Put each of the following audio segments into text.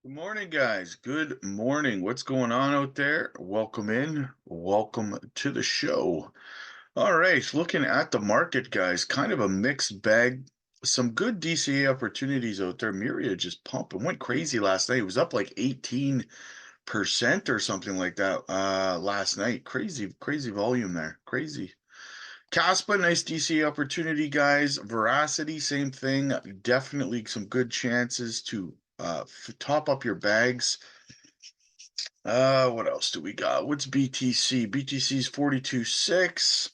Good morning, guys. Good morning. What's going on out there? Welcome in. Welcome to the show. All right, looking at the market, guys, kind of a mixed bag. Some good DCA opportunities out there. Myriad just pumped and went crazy last night. It was up like 18% or something like that last night. Crazy, crazy volume there. Crazy. Caspa, nice DC opportunity, guys. Veracity, same thing. Definitely some good chances to top up your bags. What else do we got? What's BTC? BTC's 42.6.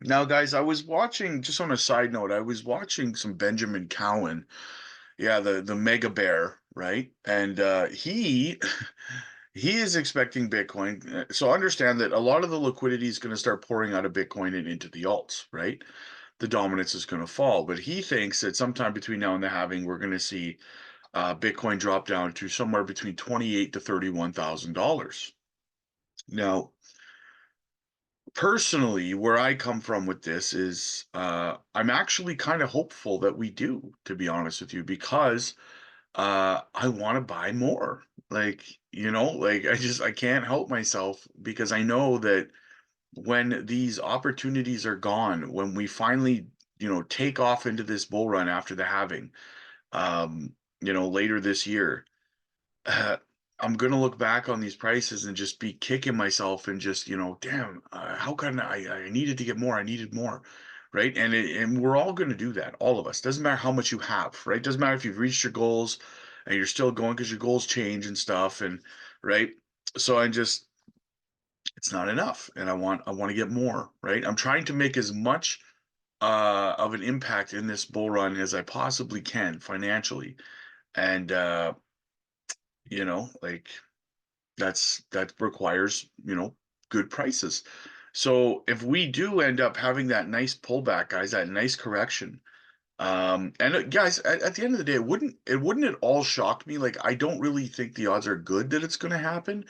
Now, guys, I was watching, just on a side note, I was watching some Benjamin Cowan. Yeah, the mega bear, right? And he he is expecting Bitcoin. So understand that a lot of the liquidity is going to start pouring out of Bitcoin and into the alts, right? The dominance is going to fall. But he thinks that sometime between now and the halving, we're going to see Bitcoin drop down to somewhere between 28 to $31,000. Now, personally, where I come from with this is I'm actually kind of hopeful that we do, to be honest with you, because I want to buy more. I can't help myself because I know that when these opportunities are gone, when we finally, take off into this bull run after the halving, later this year, uh, I'm gonna look back on these prices and just be kicking myself and just, damn, how come I needed to get more? I needed more, right? And we're all gonna do that, all of us. Doesn't matter how much you have, right? Doesn't matter if you've reached your goals and you're still going because your goals change and stuff, and right. So it's not enough, and I want to get more, right? I'm trying to make as much of an impact in this bull run as I possibly can financially, and like that requires good prices. So if we do end up having that nice pullback, guys, that nice correction, and guys, at the end of the day, it wouldn't at all shock me. Like, I don't really think the odds are good that it's going to happen.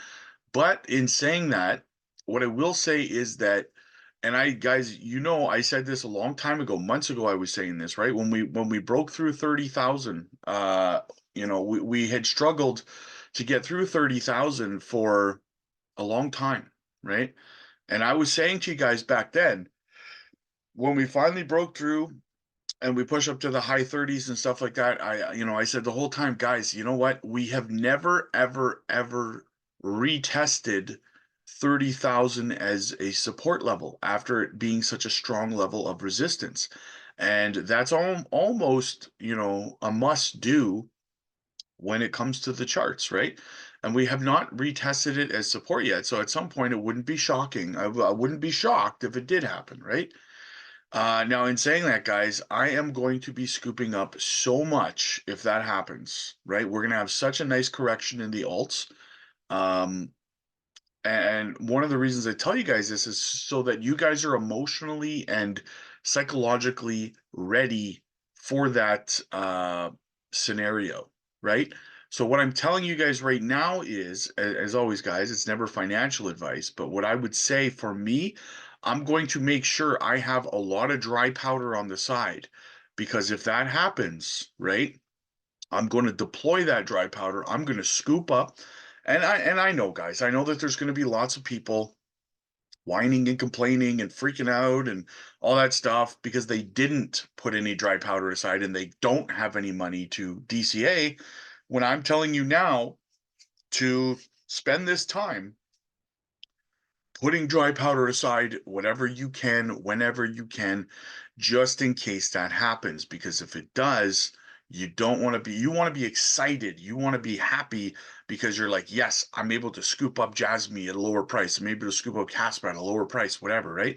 But in saying that, what I will say is that, and I, guys, I said this a long time ago, months ago, I was saying this, right? When we broke through 30,000, we had struggled to get through 30,000 for a long time, right? And I was saying to you guys back then, when we finally broke through and we push up to the high 30s and stuff like that, I said the whole time, guys, you know what? We have never, ever, ever retested 30,000 as a support level after it being such a strong level of resistance. And that's almost, a must do when it comes to the charts, right? And we have not retested it as support yet. So at some point, it wouldn't be shocking. I wouldn't be shocked if it did happen, right? Now, in saying that, guys, I am going to be scooping up so much if that happens, right? We're going to have such a nice correction in the alts. Um, and one of the reasons I tell you guys this is so that you guys are emotionally and psychologically ready for that scenario, right? So what I'm telling you guys right now is, as always, guys, it's never financial advice, but what I would say for me, I'm going to make sure I have a lot of dry powder on the side because if that happens, right, I'm going to deploy that dry powder. I'm going to scoop up. And I know, guys, I know that there's going to be lots of people whining and complaining and freaking out and all that stuff because they didn't put any dry powder aside and they don't have any money to DCA. When I'm telling you now to spend this time putting dry powder aside, whatever you can, whenever you can, just in case that happens. Because if it does, you want to be excited. You want to be happy because you're like, yes, I'm able to scoop up Jasmy at a lower price. I'm able to scoop up Casper at a lower price, whatever, right?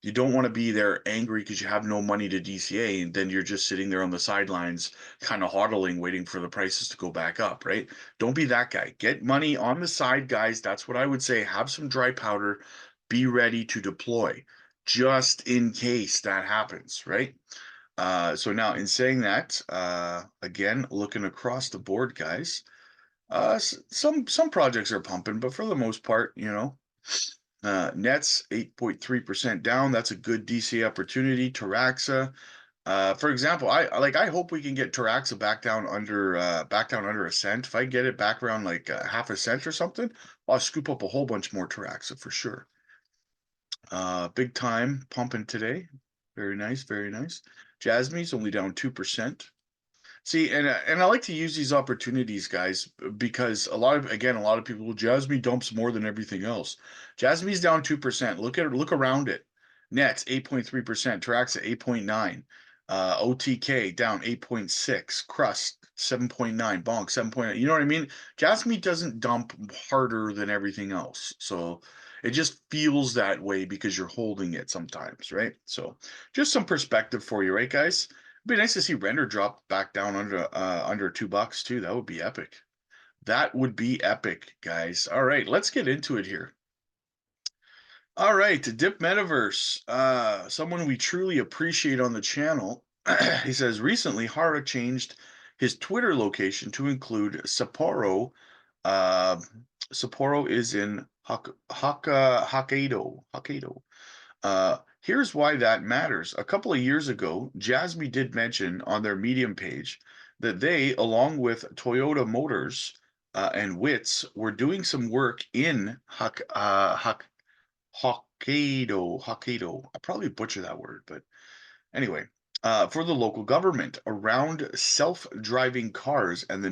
You don't want to be there angry because you have no money to DCA and then you're just sitting there on the sidelines, kind of hodling, waiting for the prices to go back up, right? Don't be that guy. Get money on the side, guys. That's what I would say. Have some dry powder. Be ready to deploy just in case that happens, right? So now, in saying that, again, looking across the board, guys, some projects are pumping, but for the most part, Nets 8.3% down. That's a good DC opportunity. Taraxa For example, I hope we can get Taraxa back down under a cent. If I get it back around like half a cent or something, I'll scoop up a whole bunch more Taraxa for sure. Big time pumping today. Very nice, very nice. Jasmy's only down 2%. See, and I like to use these opportunities, guys, because a lot of people, well, Jasmy dumps more than everything else. Jasmy's down 2%. Look around it. Nets 8.3%, Trax at 8.9, OTK down 8.6, Crust 7.9, Bonk 7.9. You know what I mean? Jasmy doesn't dump harder than everything else. So it just feels that way because you're holding it sometimes, right? So just some perspective for you, right, guys? It'd be nice to see render drop back down under $2 too. That would be epic. That would be epic, guys. All right, let's get into it here. All right, Dip Metaverse, someone we truly appreciate on the channel. He says recently Hara changed his Twitter location to include Sapporo. Uh, Sapporo is in Hokkaido. Here's why that matters. A couple of years ago, Jasmy did mention on their Medium page that they, along with Toyota Motors and WITS, were doing some work in Hokkaido. I probably butcher that word, but anyway, for the local government around self-driving cars and the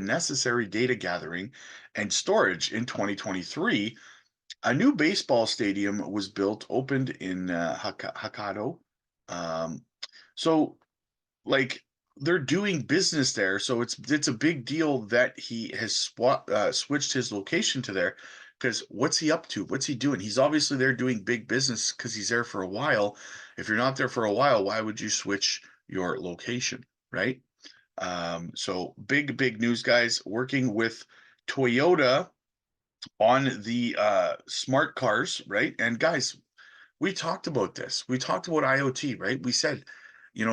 necessary data gathering and storage in 2023. A new baseball stadium was opened in Hokkaido. Um, so like they're doing business there, so it's a big deal that he has switched his location to there. Because what's he up to? What's he doing? He's obviously there doing big business because he's there for a while. If you're not there for a while, why would you switch your location, right? So big news, guys. Working with Toyota on the smart cars, right? And guys, we talked about this. We talked about IoT, right? We said,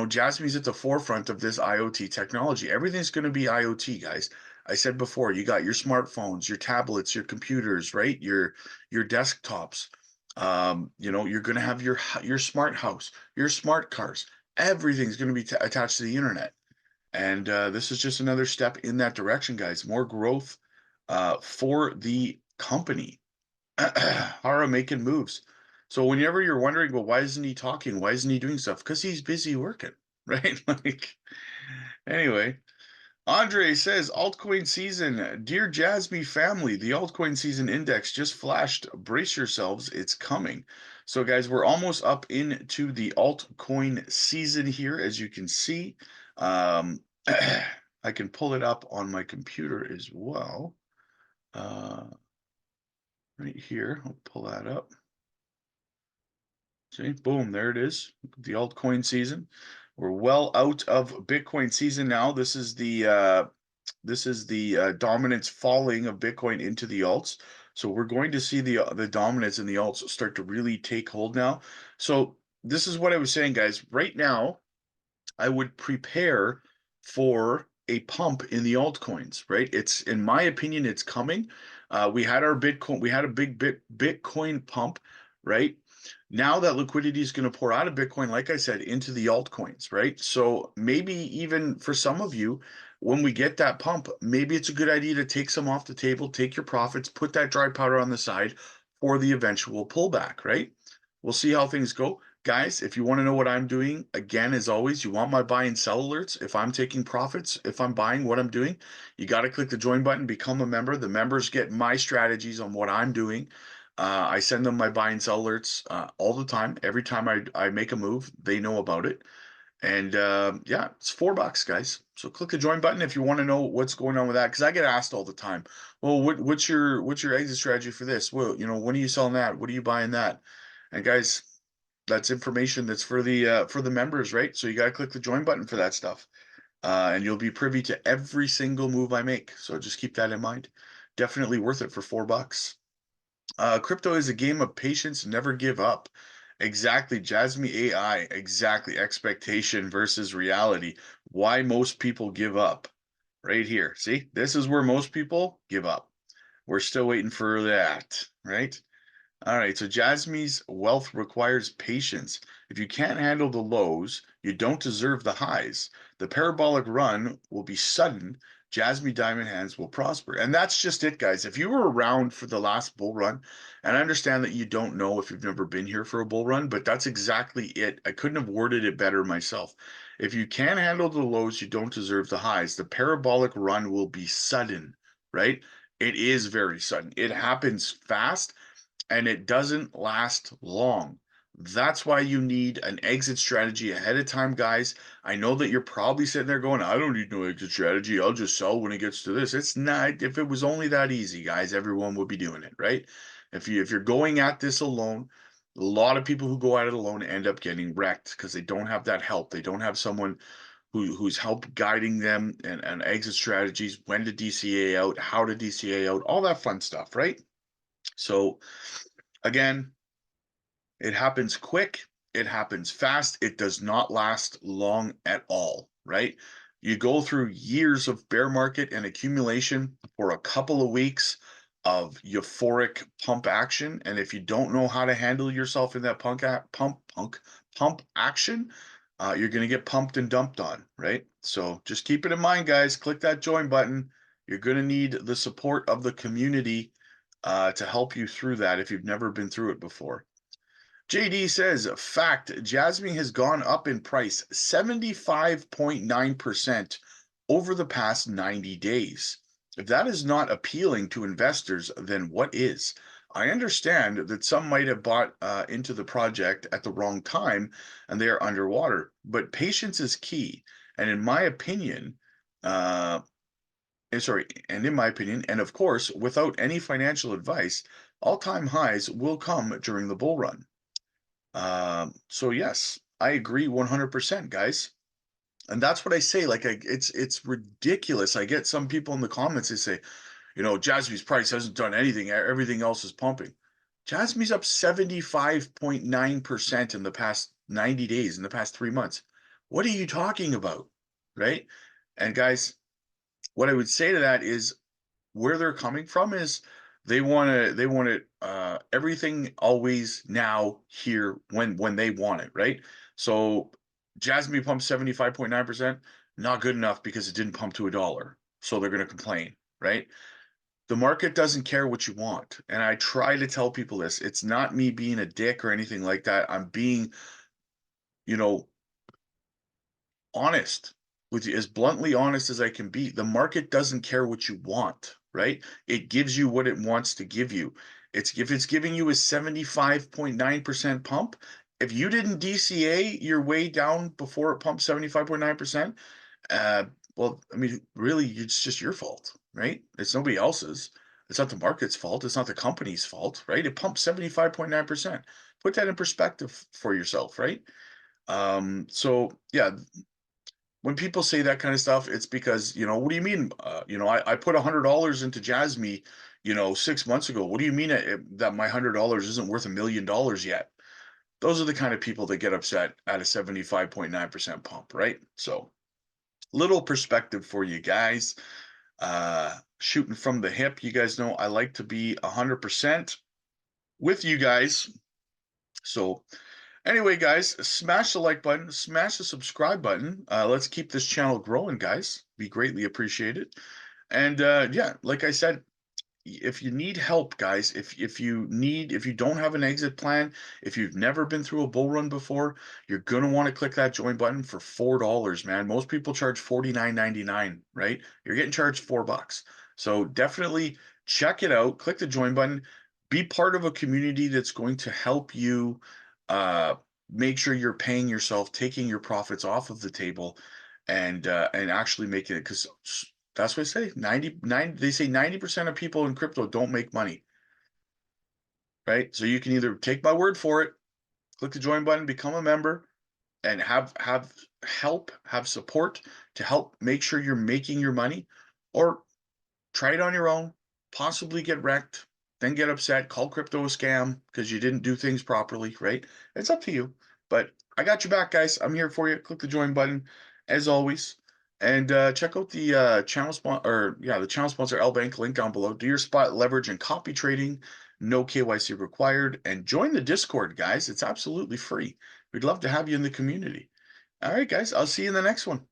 Jasmy's at the forefront of this IoT technology. Everything's going to be IoT, guys. I said before, you got your smartphones, your tablets, your computers, right? Your desktops. You're going to have your smart house, your smart cars. Everything's going to be attached to the internet. And this is just another step in that direction, guys. More growth for the company. Hara making moves. So whenever you're wondering, well, why isn't he talking? Why isn't he doing stuff? Because he's busy working, right? Like, anyway, Andre says altcoin season. Dear Jasmy family, the altcoin season index just flashed. Brace yourselves, it's coming. So, guys, we're almost up into the altcoin season here, as you can see. I can pull it up on my computer as well. Right here, I'll pull that up. See, boom, there it is. The altcoin season. We're well out of Bitcoin season now. This is the dominance falling of Bitcoin into the alts. So we're going to see the dominance in the alts start to really take hold now. So this is what I was saying, guys. Right now, I would prepare for a pump in the altcoins, right? It's, in my opinion, it's coming. We had our Bitcoin, we had a big Bitcoin pump, right? Now that liquidity is going to pour out of Bitcoin, like I said, into the altcoins, right? So maybe even for some of you, when we get that pump, maybe it's a good idea to take some off the table, take your profits, put that dry powder on the side for the eventual pullback, right? We'll see how things go. Guys, if you want to know what I'm doing, again, as always, you want my buy and sell alerts. If I'm taking profits, if I'm buying what I'm doing, you got to click the join button, become a member. The members get my strategies on what I'm doing. I send them my buy and sell alerts all the time. Every time I make a move, they know about it. And yeah, it's $4, guys. So click the join button if you want to know what's going on with that. Because I get asked all the time, well, what's your exit strategy for this? Well, when are you selling that? What are you buying that? And guys, that's information that's for the members, right? So you got to click the join button for that stuff, and you'll be privy to every single move I make. So just keep that in mind. Definitely worth it for $4. Crypto is a game of patience. Never give up. Exactly, Jasmy AI. Exactly, expectation versus reality. Why most people give up. Right here. See, this is where most people give up. We're still waiting for that, right? All right, so Jasmy's wealth requires patience. If you can't handle the lows, you don't deserve the highs. The parabolic run will be sudden. Jasmy Diamond Hands will prosper. And that's just it, guys. If you were around for the last bull run, and I understand that you don't know if you've never been here for a bull run, but that's exactly it. I couldn't have worded it better myself. If you can't handle the lows, you don't deserve the highs. The parabolic run will be sudden, right? It is very sudden. It happens fast and it doesn't last long. That's why you need an exit strategy ahead of time, guys. I know that you're probably sitting there going, I don't need no exit strategy. I'll just sell when it gets to this. It's not, if it was only that easy, guys, everyone would be doing it, right? If you're going at this alone, a lot of people who go at it alone end up getting wrecked because they don't have that help. They don't have someone who's help guiding them and exit strategies, when to DCA out, how to DCA out, all that fun stuff, right? So again, it happens quick, it happens fast, it does not last long at all, right? You go through years of bear market and accumulation for a couple of weeks of euphoric pump action, and if you don't know how to handle yourself in that pump action, you're going to get pumped and dumped on, right? So just keep it in mind, guys. Click that join button. You're going to need the support of the community to help you through that if you've never been through it before. JD says, fact, Jasmine has gone up in price 75.9% over the past 90 days. If that is not appealing to investors, then what is? I understand that some might have bought into the project at the wrong time and they are underwater, but patience is key. And in my opinion, and of course, without any financial advice, all-time highs will come during the bull run. So yes, I agree 100%, guys. And that's what I say. Like, it's ridiculous. I get some people in the comments, they say, Jasmy's price hasn't done anything. Everything else is pumping. Jasmy's up 75.9% in the past 90 days, in the past 3 months. What are you talking about? Right? And guys, what I would say to that is where they're coming from is they want it everything always now here when they want it, right? So Jasmine pumped 75.9%, not good enough because it didn't pump to $1. So they're going to complain, right? The market doesn't care what you want. And I try to tell people this. It's not me being a dick or anything like that. I'm being, you know, honest with you, as bluntly honest as I can be. The market doesn't care what you want, right? It gives you what it wants to give you. If it's giving you a 75.9% pump, if you didn't DCA your way down before it pumped 75.9%, uh, well, I mean, really, it's just your fault, right? It's nobody else's. It's not the market's fault. It's not the company's fault, right? It pumped 75.9%. Put that in perspective for yourself, right? So yeah, when people say that kind of stuff, it's because, what do you mean? I put $100 into Jasmy, 6 months ago. What do you mean that my $100 isn't worth $1 million yet? Those are the kind of people that get upset at a 75.9% pump, right? So little perspective for you guys. Shooting from the hip. You guys know I like to be 100% with you guys. So anyway, guys, smash the like button, smash the subscribe button. Let's keep this channel growing, guys. Be greatly appreciated. And yeah, like I said, if you need help, guys, if you don't have an exit plan, if you've never been through a bull run before, you're gonna want to click that join button for $4, man. Most people charge $49.99, right? You're getting charged $4. So definitely check it out. Click the join button. Be part of a community that's going to help you uh, make sure you're paying yourself, taking your profits off of the table, and actually making it, because that's what they say. They say 90% of people in crypto don't make money, right? So you can either take my word for it, click the join button, become a member, and have help, have support to help make sure you're making your money, or try it on your own, possibly get wrecked, then get upset, call crypto a scam because you didn't do things properly, right? It's up to you. But I got your back, guys. I'm here for you. Click the join button as always. And check out the channel sponsor, the channel sponsor L Bank link down below. Do your spot leverage and copy trading no KYC required, and join the Discord, guys. It's absolutely free. We'd love to have you in the community. All right, guys, I'll see you in the next one.